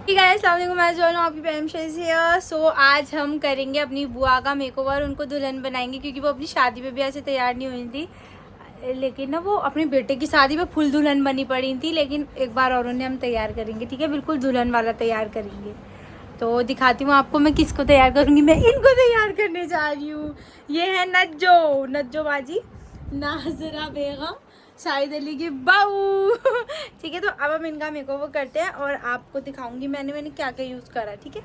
Guys अस्सलाम वालेकुम, मैं जो हूँ आपकी प्रेम शेज़िया। सो आज हम करेंगे अपनी बुआ का मेकओवर, उनको दुल्हन बनाएंगे क्योंकि वो अपनी शादी में भी ऐसे तैयार नहीं हुई थी। लेकिन ना वो अपने बेटे की शादी में फुल दुल्हन बनी पड़ी थी, लेकिन एक बार और उन्हें हम तैयार करेंगे, ठीक है, बिल्कुल दुल्हन वाला तैयार करेंगे। तो दिखाती हूँ आपको मैं किसको तैयार करूँगी। मैं इनको तैयार करने जा रही हूँ। ये है नज्जो बाजी, नाजरा बेगम, शाहिद अली की बहू। ठीक है, तो अब हम इनका मेकओवर करते हैं और आपको दिखाऊंगी मैंने क्या क्या यूज करा। ठीक है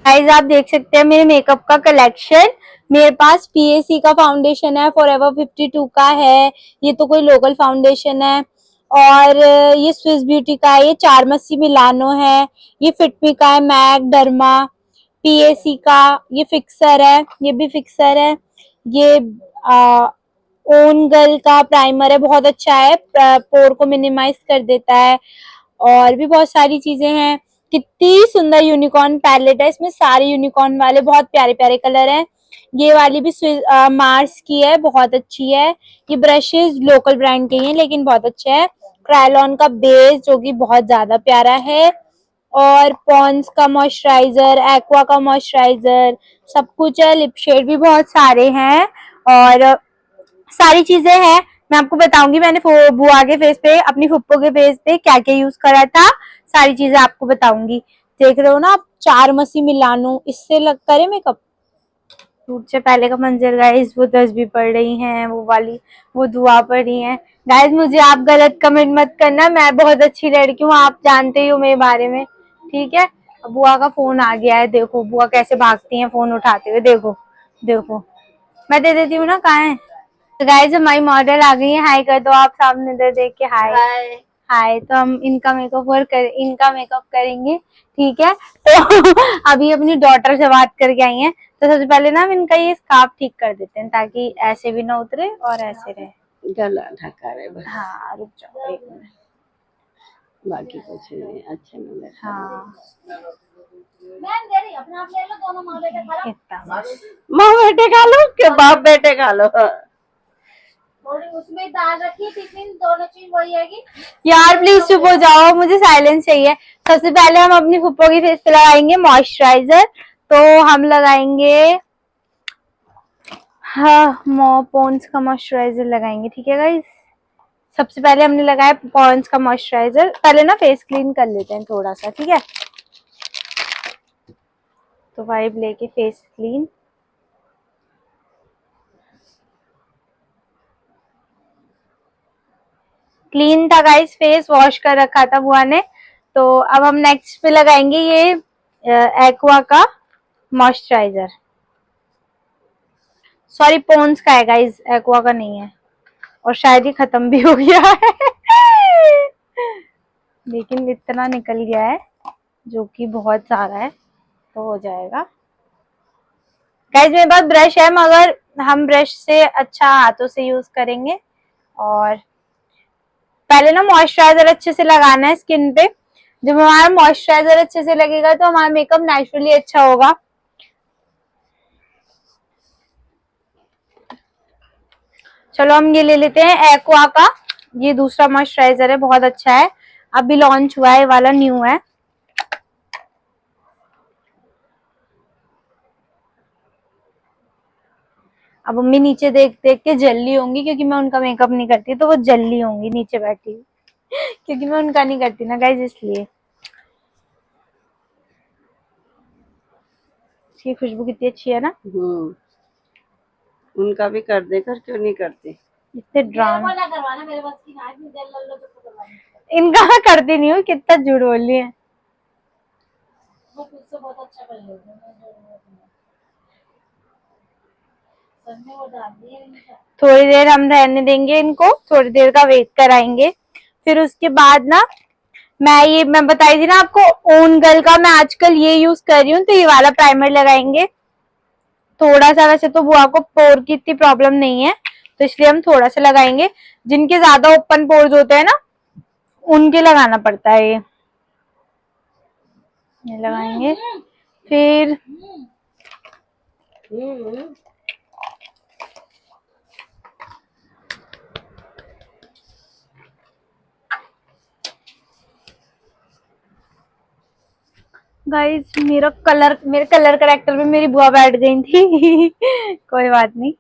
गाइस, आप देख सकते हैं मेरे मेकअप का कलेक्शन। मेरे पास पीएसी का फाउंडेशन है, फॉरएवर 52 का है, ये तो कोई लोकल फाउंडेशन है। और ये स्विस ब्यूटी का है, ये चारमसी मिलानो है। ये फिटमी का है, मैक डर्मा। पीएसी का ये फिक्सर है, ये भी फिक्सर है। ये ओन गर्ल का प्राइमर है, बहुत अच्छा है, पोर को मिनिमाइज कर देता है। और भी बहुत सारी चीजें हैं। कितनी सुंदर यूनिकॉर्न पैलेट है, इसमें सारे यूनिकॉर्न वाले बहुत प्यारे प्यारे कलर हैं। ये वाली भी मार्स की है, बहुत अच्छी है। ये ब्रशेस लोकल ब्रांड के हैं लेकिन बहुत अच्छे है। क्रायलॉन का बेस जो कि बहुत ज्यादा प्यारा है। और पॉन्स का मॉइस्चराइजर, एक्वा का मॉइस्चराइजर, सब कुछ है। लिप शेड भी बहुत सारे हैं और सारी चीजें हैं। मैं आपको बताऊंगी मैंने बुआ के फेस पे, अपनी फुप्पो के फेस पे क्या क्या यूज करा था, सारी चीजें आपको बताऊंगी। देख रहे हो ना आप, चार मसी मिलानो, इससे लग करे मेकअप। शूट से पहले का मंजर गाइस, वो तस्बीह पढ़ रही हैं, वो वाली, वो दुआ पढ़ रही हैं। गाइस मुझे आप गलत कमेंट मत करना, मैं बहुत अच्छी लड़की हूँ, आप जानते ही हो मेरे बारे में, ठीक है। बुआ का फोन आ गया है, देखो बुआ कैसे भागती हैं फोन उठाते हुए, देखो देखो। मैं दे देती हूँ ना, कहाँ है। तो गाइस हमारी मॉडल आ गई है, हाय कर दो आप सामने, दे देख के हाय। हाय। तो हम इनका मेकअप करेंगे, ठीक है। तो अभी अपनी डॉटर से बात करके आई हैं, तो सबसे पहले ना हम इनका ये स्कार्फ ठीक कर देते हैं ताकि ऐसे भी ना उतरे और ऐसे रहे। गला ढका रहे बस। हाँ रुक जाओ एक मिनट। बाकी कुछ नहीं, अच्छे मिले। हाँ इतना माँ बेटे खा लो के बाप बेटे खा लो। थोड़ी उसमें दाल रखी, टिफिन दोनों चीज वही है कि यार प्लीज चुप हो जाओ, मुझे साइलेंस चाहिए। सबसे पहले हम अपनी फुप्पो की फेस पे लगाएंगे मॉइस्चराइजर। तो हम लगाएंगे, हाँ, पॉन्ड्स का मॉइस्चराइजर लगाएंगे, ठीक है गाइस। सबसे पहले हमने लगाया पॉन्ड्स का मॉइस्चराइजर। पहले ना फेस क्लीन कर लेते हैं थोड़ा सा, ठीक है। तो वाइप लेके फेस क्लीन। क्लीन था गाइस, फेस वॉश कर रखा था बुआ ने। तो अब हम नेक्स्ट पे लगाएंगे ये एक्वा का मॉइस्चराइजर। सॉरी, पॉन्ड्स का है गाइस, एक्वा का नहीं है। और शायद ही खत्म भी हो गया है। लेकिन इतना निकल गया है जो कि बहुत सारा है, तो हो जाएगा। गाइस मेरे पास ब्रश है, मगर हम ब्रश से अच्छा हाथों से यूज करेंगे। और पहले ना मॉइस्चराइजर अच्छे से लगाना है स्किन पे। जब हमारा मॉइस्चराइजर अच्छे से लगेगा तो हमारा मेकअप नेचुरली अच्छा होगा। चलो हम ये ले लेते हैं एक्वा का, ये दूसरा मॉइस्चराइजर है, बहुत अच्छा है, अभी लॉन्च हुआ है, वाला न्यू है। अब मम्मी नीचे देख देख के जल्दी होंगी क्योंकि मैं उनका मेकअप नहीं करती, तो वो जल्दी होंगी नीचे बैठी क्योंकि मैं उनका नहीं करती ना गाइस, इसलिए। इसकी खुशबू कितनी अच्छी है ना। उनका भी कर देकर क्यों नहीं करती। इतने ड्रामा करवाना मेरे बस की ना, इनका मैं करती नहीं हूँ, कितना झूठ बोल रही है। वो खुद से बहुत अच्छा कर लेते हैं। थोड़ी देर हम रहने देंगे इनको, थोड़ी देर का वेट कराएंगे। फिर उसके बाद ना मैं बताई थी ना आपको, ओन गर्ल का मैं आजकल ये यूज कर रही हूँ, तो ये वाला प्राइमर लगाएंगे थोड़ा सा। वैसे तो बुआ को पोर की इतनी प्रॉब्लम नहीं है, तो इसलिए हम थोड़ा सा लगाएंगे। जिनके ज्यादा ओपन पोर्स होते हैं ना, उनके लगाना पड़ता है ये लगाएंगे। फिर गाइस मेरे कलर करेक्टर में मेरी बुआ बैठ गई थी कोई बात नहीं।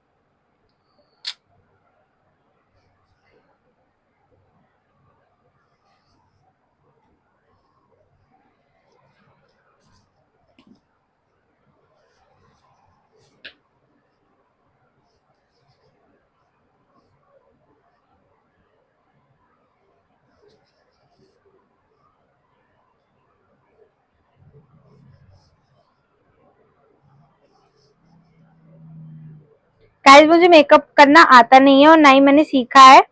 गाइस मुझे मेकअप करना आता नहीं है और ना ही मैंने सीखा है,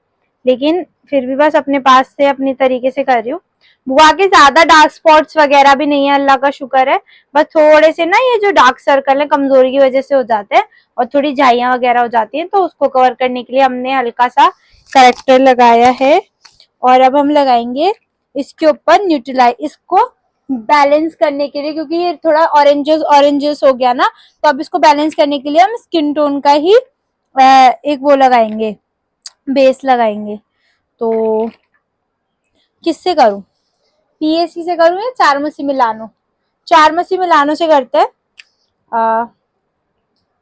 लेकिन फिर भी बस अपने पास से अपने तरीके से कर रही हूँ। बुआ के ज्यादा डार्क स्पॉट्स वगैरह भी नहीं है, अल्लाह का शुक्र है। बस थोड़े से ना ये जो डार्क सर्कल है कमजोरी की वजह से हो जाते हैं और थोड़ी झाइयां वगैरह हो जाती हैं, तो उसको कवर करने के लिए हमने हल्का सा करेक्टर लगाया है। और अब हम लगाएंगे इसके ऊपर न्यूट्रलाइज, इसको बैलेंस करने के लिए, क्योंकि ये थोड़ा ऑरेंजेस ऑरेंजेस हो गया ना, तो अब इसको बैलेंस करने के लिए हम स्किन टोन का ही एक वो लगाएंगे, बेस लगाएंगे। तो किससे करूं, पीएससी से करूं या चारमसी मिलानो? चारमसी मिलानो से करते हैं।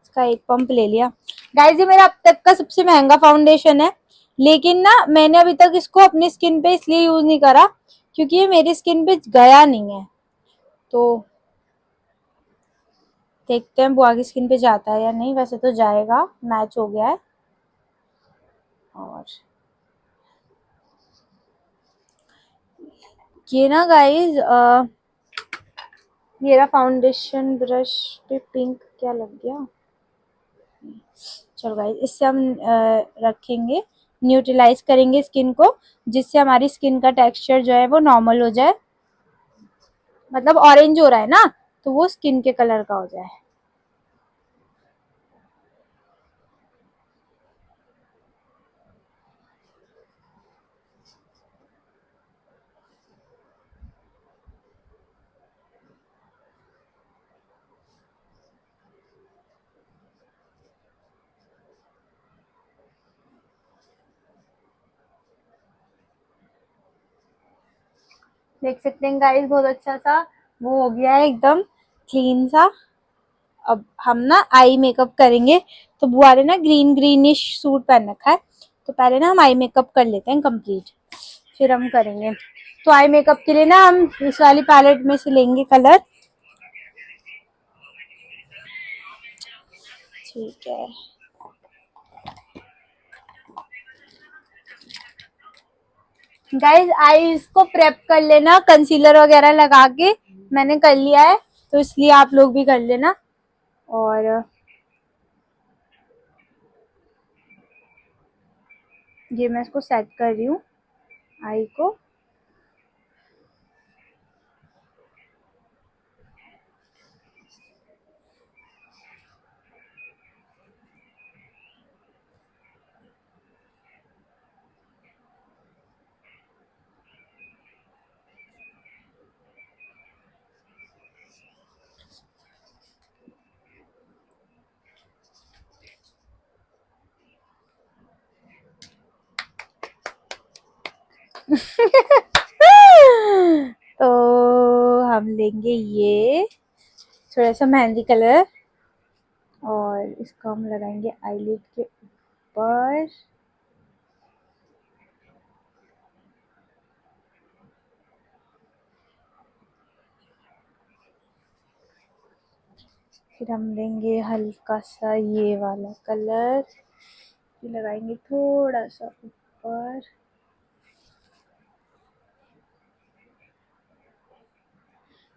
इसका एक पंप ले लिया। गाइस ये मेरा अब तक का सबसे महंगा फाउंडेशन है, लेकिन ना मैंने अभी तक इसको अपनी स्किन पे इसलिए यूज नहीं करा क्योंकि ये मेरी स्किन पे गया नहीं है। तो देखते हैं बुआ की स्किन पे जाता है या नहीं, वैसे तो जाएगा, मैच हो गया है। और ये ना गाइस मेरा फाउंडेशन ब्रश पे पिंक क्या लग गया। चलो गाइस इससे हम रखेंगे, न्यूट्रलाइज करेंगे स्किन को, जिससे हमारी स्किन का टेक्सचर जो है वो नॉर्मल हो जाए, मतलब ऑरेंज हो रहा है ना, तो वो स्किन के कलर का हो जाए। देख सकते हैं गाइस बहुत अच्छा सा वो हो गया है, एकदम क्लीन सा। अब हम ना आई मेकअप करेंगे। तो बुआ ने ना ग्रीन ग्रीनिश सूट पहन रखा है, तो पहले ना हम आई मेकअप कर लेते हैं कंप्लीट, फिर हम करेंगे। तो आई मेकअप के लिए ना हम इस वाली पैलेट में से लेंगे कलर। ठीक है गाइज, आईज को प्रेप कर लेना कंसीलर वगैरह लगा के, मैंने कर लिया है, तो इसलिए आप लोग भी कर लेना। और ये मैं इसको सेट कर रही हूँ आई को। तो हम लेंगे ये थोड़ा सा मेहंदी कलर और इसको हम लगाएंगे आईलिड के ऊपर। फिर हम लेंगे हल्का सा ये वाला कलर, लगाएंगे थोड़ा सा ऊपर।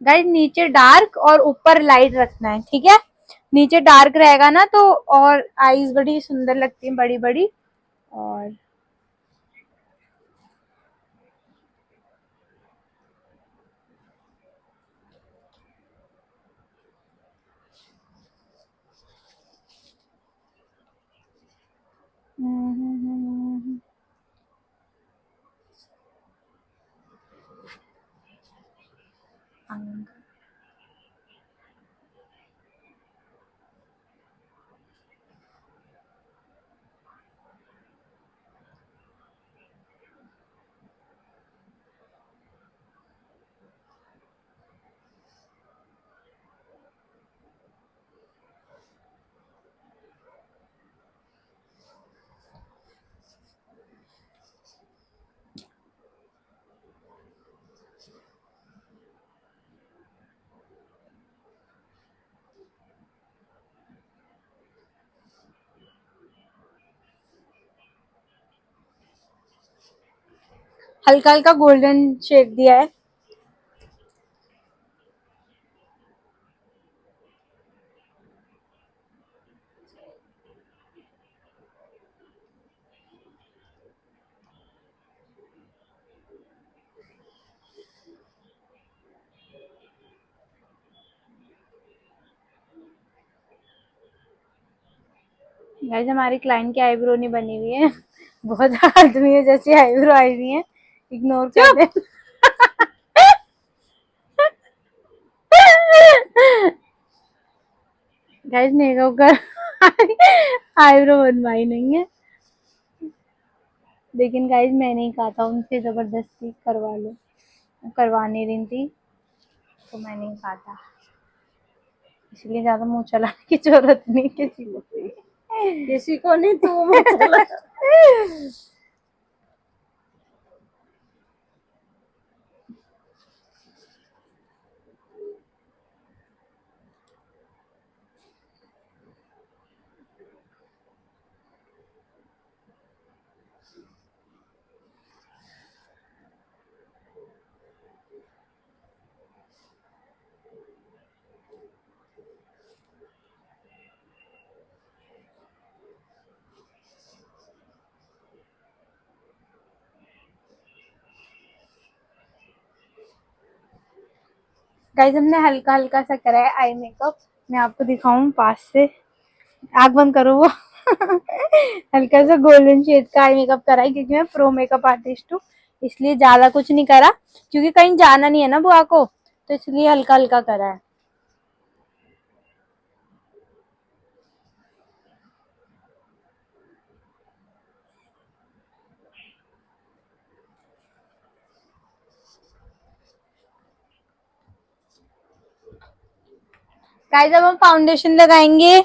गाइस नीचे डार्क और ऊपर लाइट रखना है, ठीक है? नीचे डार्क रहेगा ना तो और आईज बड़ी सुंदर लगती है, बड़ी बड़ी। और हल्का हल्का गोल्डन शेड दिया है। गाइस हमारी क्लाइंट की आईब्रो नहीं बनी हुई है। बहुत आदमी है जैसी आईब्रो आई हुई है, इग्नोर कर दे। गाइस मेकअप कर आईब्रो बनवाई नहीं है, लेकिन गाइस मैं नहीं कहा था उनसे जबरदस्ती करवा लो, करवा नहीं रही थी तो मैं नहीं कहा था, इसलिए ज्यादा मुंह चलाने की जरूरत नहीं किसी को। किसी को नहीं, तू मुंह चला। गाइस हमने हल्का हल्का सा करा है आई मेकअप, मैं आपको दिखाऊं पास से, आग बंद करो वो। हल्का सा गोल्डन शेड का आई मेकअप करा है क्योंकि मैं प्रो मेकअप आर्टिस्ट हूँ, इसलिए ज्यादा कुछ नहीं करा क्योंकि कहीं जाना नहीं है ना बुआ को, तो इसलिए हल्का हल्का करा है। गाइस अब हम फाउंडेशन लगाएंगे।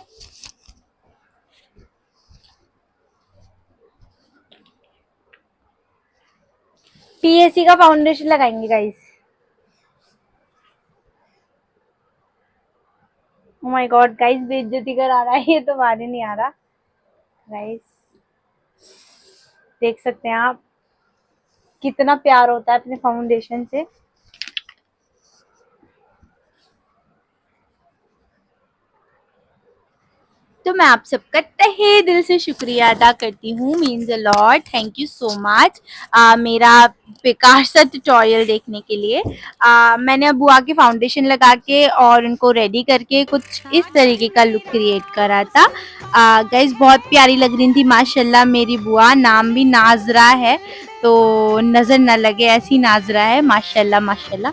पीएसी का फाउंडेशन लगाएंगे guys. Oh my God guys बेइज्जती करा रहा है, ये तो बाहर नहीं आ रहा। गाइस देख सकते हैं आप कितना प्यार होता है अपने फाउंडेशन से। तो मैं आप सबका तहे दिल से शुक्रिया अदा करती हूँ, means a lot, thank you so much मेरा बेकार सा ट्यूटोरियल देखने के लिए। मैंने अब बुआ के फाउंडेशन लगा के और उनको रेडी करके कुछ इस तरीके का लुक क्रिएट करा था। गाइस बहुत प्यारी लग रही थी माशाल्लाह मेरी बुआ, नाम भी नाजरा है तो नज़र न लगे ऐसी नाजरा है माशाल्लाह माशाल्लाह।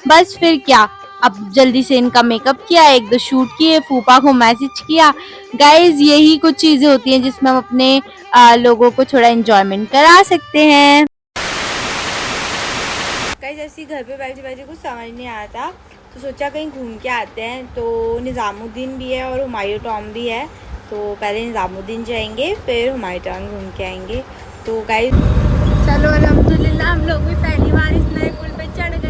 बस फिर क्या, अब जल्दी से इनका मेकअप किया, एक दो शूट किए, फूफा को मैसेज किया। गाइज यही कुछ चीजें होती हैं जिसमें हम अपने लोगों को थोड़ा एंजॉयमेंट करा सकते हैं। गाइज ऐसे घर पे बैठे बैठे कुछ समझ नहीं आया था तो सोचा कहीं घूम के आते हैं, तो निज़ामुद्दीन भी है और हुमायूं टॉम भी है, तो पहले निज़ामुद्दीन जाएंगे फिर हुमायूं टॉम घूम के आएंगे। तो गाइज चलो अल्हम्दुलिल्लाह हम लोग भी पहली बार इस नए पुल पे चढ़ गए।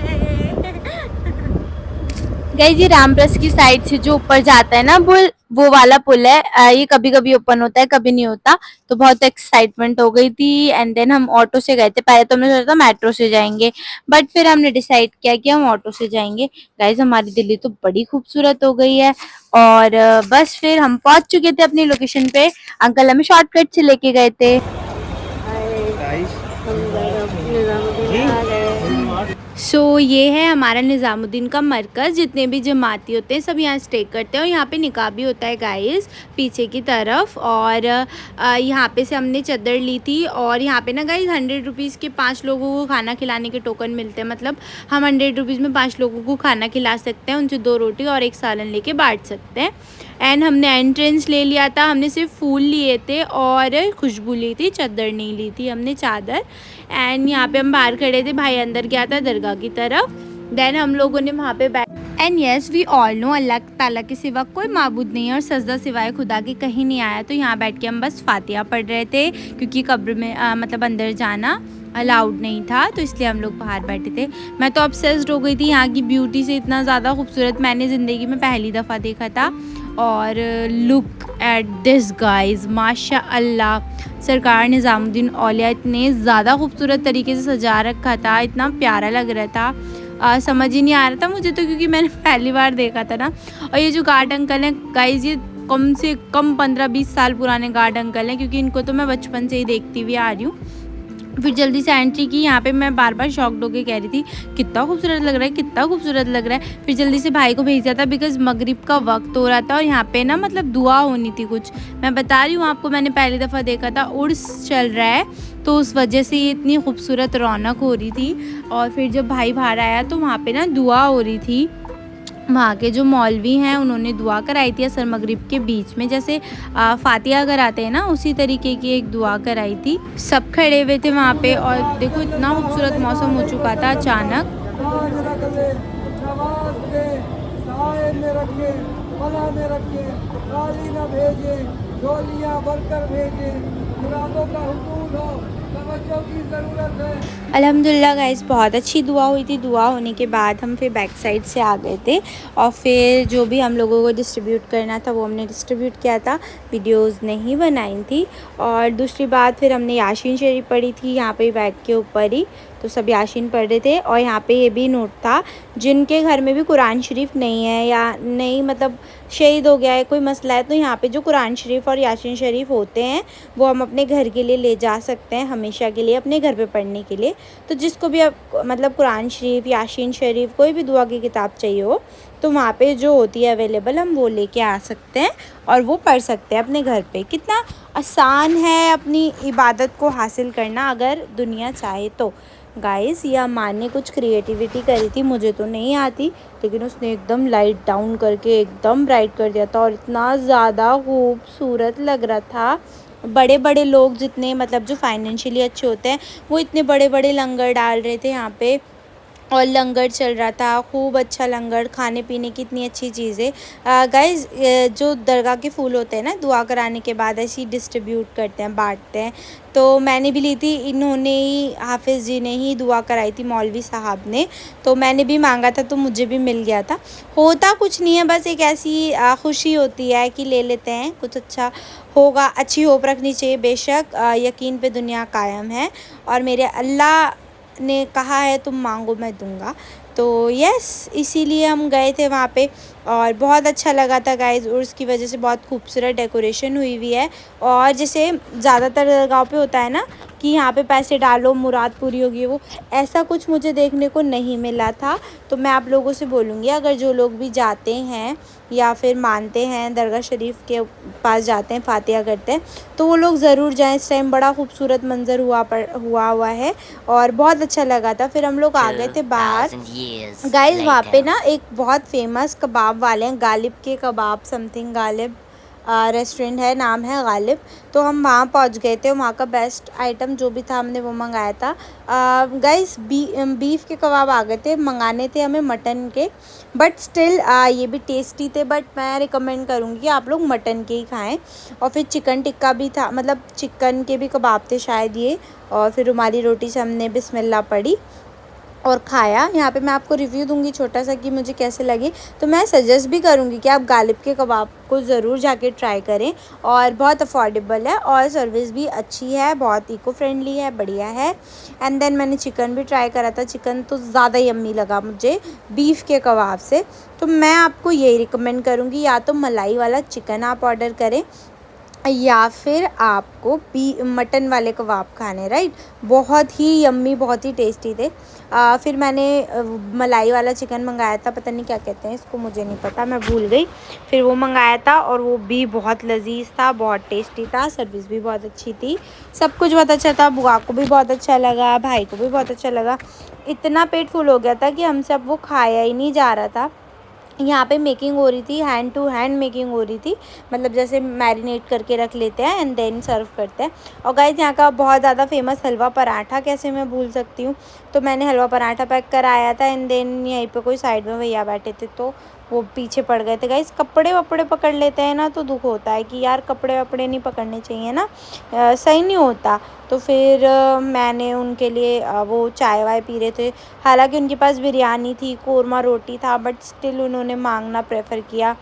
गाइस ये रामप्रस की साइड से जो ऊपर जाता है ना पुल, वो वाला पुल है। ये कभी कभी ओपन होता है कभी नहीं होता, तो बहुत एक्साइटमेंट हो गई थी। एंड देन हम ऑटो से गए थे, पहले तो हमने सोचा था मेट्रो से जाएंगे बट फिर हमने डिसाइड किया कि हम ऑटो से जाएंगे। गाइस हमारी दिल्ली तो बड़ी खूबसूरत हो गई है और बस फिर हम पहुंच चुके थे अपनी लोकेशन पे। अंकल हमें शॉर्टकट से लेके गए थे। ये है हमारा निज़ामुद्दीन का मरकज़, जितने भी जमाती होते हैं सब यहाँ स्टे करते हैं और यहाँ पे निकाह भी होता है गाइस पीछे की तरफ। और यहाँ पे से हमने चादर ली थी और यहाँ पे ना गाइस 100 रुपीज़ के 5 लोगों को खाना खिलाने के टोकन मिलते हैं, मतलब हम 100 रुपीज़ में 5 लोगों को खाना खिला सकते हैं, उनसे 2 रोटी और 1 सालन लेके बांट सकते हैं। एंड हमने एंट्रेंस ले लिया था, हमने सिर्फ फूल लिए थे और खुशबू ली थी, चादर नहीं ली थी हमने, चादर। एंड यहाँ पे हम बाहर खड़े थे, भाई अंदर गया था दरगाह की तरफ। देन हम लोगों ने वहाँ पे and yes we all know अल्लाह ताला के सिवा कोई माबूद नहीं है और सजदा सिवाय खुदा के कहीं नहीं आया। तो यहाँ बैठ के हम बस फातिहा पढ़ रहे थे क्योंकि कब्र में मतलब अंदर जाना अलाउड नहीं था, तो इसलिए हम लोग बाहर बैठे थे। मैं तो ऑब्सेस्ड हो गई थी यहाँ की ब्यूटी से, इतना ज़्यादा खूबसूरत मैंने ज़िंदगी में पहली दफ़ा देखा था। और लुक एट दिस गाइस, माशाअल्लाह। सरकार निज़ामुद्दीन औलिया इतने ज़्यादा खूबसूरत तरीके से सजा रखा था, इतना प्यारा लग रहा था, समझ ही नहीं आ रहा था मुझे तो, क्योंकि मैंने पहली बार देखा था ना। और ये जो गार्ड अंकल हैं गाइस, ये कम से कम 15-20 साल पुराने गार्ड अंकल हैं, क्योंकि इनको तो मैं बचपन से ही देखती हुई आ रही हूँ। फिर जल्दी से एंट्री की, यहाँ पे मैं बार बार शॉक्ड होके कह रही थी कितना खूबसूरत लग रहा है, कितना खूबसूरत लग रहा है। फिर जल्दी से भाई को भेज दिया था, बिकॉज मगरिब का वक्त हो रहा था और यहाँ पे ना मतलब दुआ होनी थी कुछ। मैं बता रही हूँ आपको, मैंने पहली दफ़ा देखा था, उर्स चल रहा है, तो उस वजह से ये इतनी खूबसूरत रौनक हो रही थी। और फिर जब भाई बाहर आया तो वहाँ पे ना दुआ हो रही थी। वहाँ के जो मौलवी हैं उन्होंने दुआ कराई थी असर मगरिब के बीच में, जैसे फातिहा कराते हैं ना, उसी तरीके की एक दुआ कराई थी। सब खड़े हुए थे वहाँ पे और देखो इतना खूबसूरत मौसम हो चुका था अचानक। अल्हम्दुलिल्लाह गाइस, बहुत अच्छी दुआ हुई थी। दुआ होने के बाद हम फिर बैक साइड से आ गए थे और फिर जो भी हम लोगों को डिस्ट्रीब्यूट करना था वो हमने डिस्ट्रीब्यूट किया था, वीडियोस नहीं बनाई थी। और दूसरी बात, फिर हमने यासीन शरीफ पढ़ी थी यहाँ पे बेड के ऊपर ही, तो सब यासीन पढ़ रहे थे। और यहाँ पे ये भी नोट था, जिनके घर में भी कुरान शरीफ नहीं है या नहीं मतलब शहीद हो गया है, कोई मसला है, तो यहाँ पे जो कुरान शरीफ और यासीन शरीफ होते हैं वो हम अपने घर के लिए ले जा सकते हैं, हमेशा के लिए अपने घर पे पढ़ने के लिए। तो जिसको भी अब मतलब कुरान शरीफ, यासीन शरीफ, कोई भी दुआ की किताब चाहिए हो तो वहाँ पे जो होती है अवेलेबल, हम वो लेके आ सकते हैं और वो पढ़ सकते हैं अपने घर पे। कितना आसान है अपनी इबादत को हासिल करना, अगर दुनिया चाहे तो। गाइस, ये अम्मा ने कुछ क्रिएटिविटी करी थी, मुझे तो नहीं आती, लेकिन उसने एकदम लाइट डाउन करके एकदम ब्राइट कर दिया था और इतना ज़्यादा खूबसूरत लग रहा था। बड़े बड़े लोग जितने मतलब जो फाइनेंशियली अच्छे होते हैं वो इतने बड़े बड़े लंगर डाल रहे थे यहाँ पे, और लंगर चल रहा था, खूब अच्छा लंगर, खाने पीने की इतनी अच्छी चीज़ें। गाइस, जो दरगाह के फूल होते हैं ना, दुआ कराने के बाद ऐसे ही डिस्ट्रीब्यूट करते हैं, बांटते हैं, तो मैंने भी ली थी। इन्होंने ही, हाफिज़ जी ने ही दुआ कराई थी, मौलवी साहब ने, तो मैंने भी मांगा था तो मुझे भी मिल गया था। होता कुछ नहीं है, बस एक ऐसी खुशी होती है कि ले लेते हैं, कुछ अच्छा होगा, अच्छी होप रखनी चाहिए। बेशक यकीन पे दुनिया कायम है और मेरे अल्लाह ने कहा है तुम मांगो मैं दूंगा। तो यस, इसीलिए हम गए थे वहाँ पे और बहुत अच्छा लगा था गाइस। उर्स की वजह से बहुत खूबसूरत डेकोरेशन हुई हुई है, और जैसे ज़्यादातर दरगाहों पे होता है ना कि यहाँ पे पैसे डालो मुराद पूरी होगी, वो ऐसा कुछ मुझे देखने को नहीं मिला था। तो मैं आप लोगों से बोलूँगी, अगर जो लोग भी जाते हैं या फिर मानते हैं, दरगाह शरीफ के पास जाते हैं, फातिहा करते हैं, तो वो लोग ज़रूर जाएं। इस टाइम बड़ा खूबसूरत मंजर हुआ है और बहुत अच्छा लगा था। फिर हम लोग आ गए थे बाहर। गाइस, वहाँ पे ना एक बहुत फेमस कबाब वाले हैं, गालिब के कबाब, समथिंग गालिब रेस्टोरेंट है, नाम है गालिब। तो हम वहाँ पहुँच गए थे, वहाँ का बेस्ट आइटम जो भी था हमने वो मंगाया था। गाइस, बीफ के कबाब आ गए थे, मंगाने थे हमें मटन के, बट स्टिल ये भी टेस्टी थे, बट मैं रिकमेंड करूँगी कि आप लोग मटन के ही खाएं। और फिर चिकन टिक्का भी था, मतलब चिकन के भी कबाब थे शायद ये। और फिर रुमाली रोटी से हमने बिस्मिल्लाह पढ़ी और खाया। यहाँ पे मैं आपको रिव्यू दूंगी छोटा सा कि मुझे कैसे लगे, तो मैं सजेस्ट भी करूँगी कि आप गालिब के कबाब को ज़रूर जाके ट्राई करें, और बहुत अफोर्डेबल है और सर्विस भी अच्छी है, बहुत इको फ्रेंडली है, बढ़िया है। एंड देन मैंने चिकन भी ट्राई करा था, चिकन तो ज़्यादा यम्मी लगा मुझे बीफ के कबाब से। तो मैं आपको यही रिकमेंड करूँगी, या तो मलाई वाला चिकन आप ऑर्डर करें या फिर आपको मटन वाले कबाब खाने, राइट। बहुत ही यम्मी, बहुत ही टेस्टी थे। फिर मैंने मलाई वाला चिकन मंगाया था, पता नहीं क्या कहते हैं इसको, मुझे नहीं पता, मैं भूल गई। फिर वो मंगाया था और वो भी बहुत लजीज था, बहुत टेस्टी था, सर्विस भी बहुत अच्छी थी, सब कुछ बहुत अच्छा था। बुआ को भी बहुत अच्छा लगा, भाई को भी बहुत अच्छा लगा। इतना पेट फुल हो गया था कि हमसे अब वो खाया ही नहीं जा रहा था। यहाँ पे मेकिंग हो रही थी, हैंड टू हैंड मेकिंग हो रही थी, मतलब जैसे मैरिनेट करके रख लेते हैं एंड देन सर्व करते हैं। और गाइस, यहाँ का बहुत ज़्यादा फेमस हलवा पराठा कैसे मैं भूल सकती हूँ, तो मैंने हलवा पराठा पैक कराया था। एंड देन यहीं पे कोई साइड में भैया बैठे थे तो वो पीछे पड़ गए थे। गाइस, कपड़े वपड़े पकड़ लेते हैं ना तो दुख होता है कि यार कपड़े वपड़े नहीं पकड़ने चाहिए ना, सही नहीं होता। तो फिर मैंने उनके लिए वो चाय वाय पी रहे थे, हालांकि उनके पास बिरयानी थी, कोरमा रोटी था, बट स्टिल उन्होंने मांगना प्रेफर किया।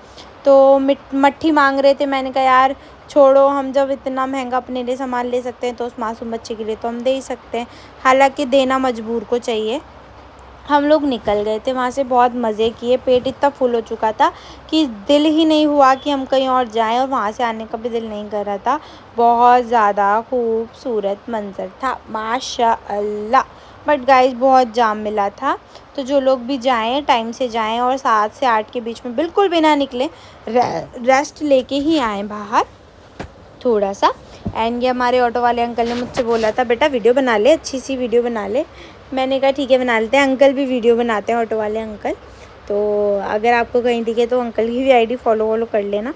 तो मट्ठी मांग रहे थे। मैंने कहा यार छोड़ो, हम जब इतना महंगा अपने लिए सामान ले सकते हैं तो उस मासूम बच्चे के लिए तो हम दे ही सकते हैं, हालांकि देना मजबूर को चाहिए। हम लोग निकल गए थे वहाँ से, बहुत मज़े किए। पेट इतना फुल हो चुका था कि दिल ही नहीं हुआ कि हम कहीं और जाएं, और वहाँ से आने का भी दिल नहीं कर रहा था। बहुत ज़्यादा खूबसूरत मंज़र था माशाअल्लाह। बट गाइस बहुत जाम मिला था, तो जो लोग भी जाएं टाइम से जाएं और 7 से 8 के बीच में बिल्कुल भी ना निकलें, रेस्ट लेके ही आएँ बाहर थोड़ा सा। एंड ये हमारे ऑटो वाले अंकल ने मुझसे बोला था बेटा वीडियो बना ले, अच्छी सी वीडियो बना ले। मैंने कहा ठीक है बना लेते हैं। अंकल भी वीडियो बनाते हैं, ऑटो वाले अंकल, तो अगर आपको कहीं दिखे तो अंकल की भी आईडी फॉलो कर लेना।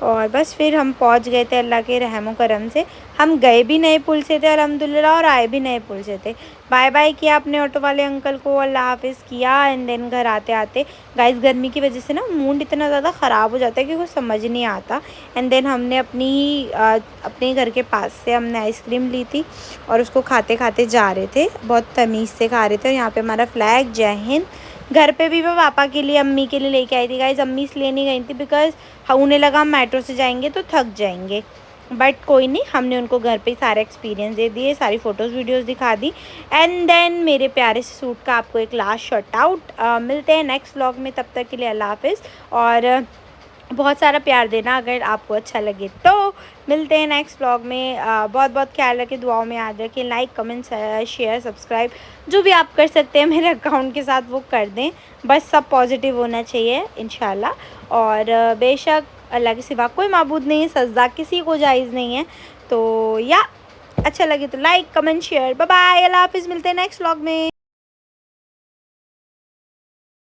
और बस फिर हम पहुंच गए थे अल्लाह के रहमो करम से। हम गए भी नए पुल से थे अल्हम्दुलिल्लाह, और आए भी नए पुल से थे। बाय बाय किया अपने ऑटो वाले अंकल को, अल्लाह हाफिज़ किया। एंड देन घर आते आते गाइस गर्मी की वजह से ना मूड इतना ज़्यादा ख़राब हो जाता है कि कुछ समझ नहीं आता। एंड देन हमने अपने घर के पास से हमने आइसक्रीम ली थी और उसको खाते खाते जा रहे थे, बहुत तमीज़ से खा रहे थे। और यहाँ पे हमारा फ्लैग जय हिंद। घर पे भी मैं पापा के लिए अम्मी के लिए लेके आई थी गाइस। अम्मी इसलिए नहीं गई थी बिकॉज़ उन्हें लगा हम मेट्रो से जाएंगे तो थक जाएंगे, बट कोई नहीं, हमने उनको घर पे सारे एक्सपीरियंस दे दिए, सारी फ़ोटोज़ वीडियोज़ दिखा दी। एंड देन मेरे प्यारे से सूट का आपको एक लास्ट शॉट आउट। मिलते हैं नेक्स्ट व्लॉग में, तब तक के लिए अल्लाह हाफिज़। और बहुत सारा प्यार देना अगर आपको अच्छा लगे तो। मिलते हैं नेक्स्ट व्लॉग में। बहुत बहुत ख्याल रखें, दुआओं में याद रखें। लाइक कमेंट शेयर सब्सक्राइब जो भी आप कर सकते हैं मेरे अकाउंट के साथ वो कर दें, बस सब पॉजिटिव होना चाहिए इंशाल्लाह। और बेशक अल्लाह के सिवा कोई माबूद नहीं है, सजदा किसी को जायज़ नहीं है। तो या अच्छा लगे तो like comment share. Bye bye, अल्लाह हाफिज़। मिलते हैं नेक्स्ट व्लॉग में।